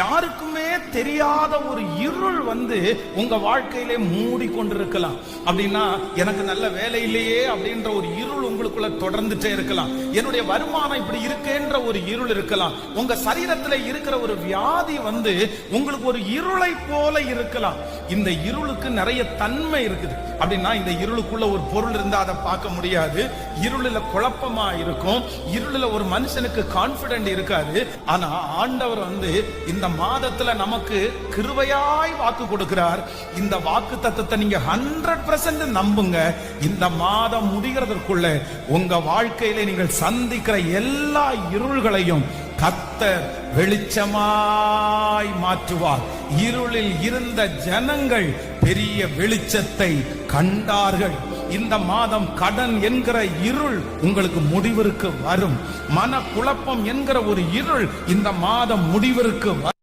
யாருக்குமே தெரியாத ஒரு இருள் வந்து உங்க வாழ்க்கையிலே மூடி கொண்டிருக்கலாம். அப்படின்னா எனக்கு நல்ல வேலை இல்லையே அப்படின்ற ஒரு இருள் உங்களுக்குள்ள தொடர்ந்துட்டே இருக்கலாம். என்னுடைய வருமானம் இப்படி இருக்கேன்ற ஒரு இருள் இருக்கலாம். உங்க சரீரத்துல இருக்கிற ஒரு வியாதி வந்து உங்களுக்கு ஒரு இருளை போல இருக்கலாம். இந்த இருளுக்கு நிறைய தன்மை இருக்குது. அப்படின்னா இந்த இருளுக்குள்ள ஒரு பொருள் இருந்தா அதை பார்க்க முடியாது. இருளில குழப்பமா இருக்கும். இருளில ஒரு மனுஷனுக்கு கான்பிடென்ட் இருக்காது. ஆனா ஆண்டவர் வந்து இந்த மாதத்துல நமக்கு கிருபையாய் வாக்கு கொடுக்கிறார். இந்த வாக்கு தத்தத்தை நீங்க 100% நம்புங்க. இந்த மாதம் முடிகிறதற்குள்ள உங்க வாழ்க்கையில நீங்கள் சந்திக்கிற எல்லா இருள்களையும் கர்த்தர் வெளிச்சமாய் மாற்றுவார். இருளில் இருந்த ஜனங்கள் பெரிய வெளிச்சத்தை கண்டார்கள். இந்த மாதம் கடன் என்கிற இருள் உங்களுக்கு முடிவிற்கு வரும். மன குழப்பம் என்கிற ஒரு இருள் இந்த மாதம் முடிவிற்கு வரும்.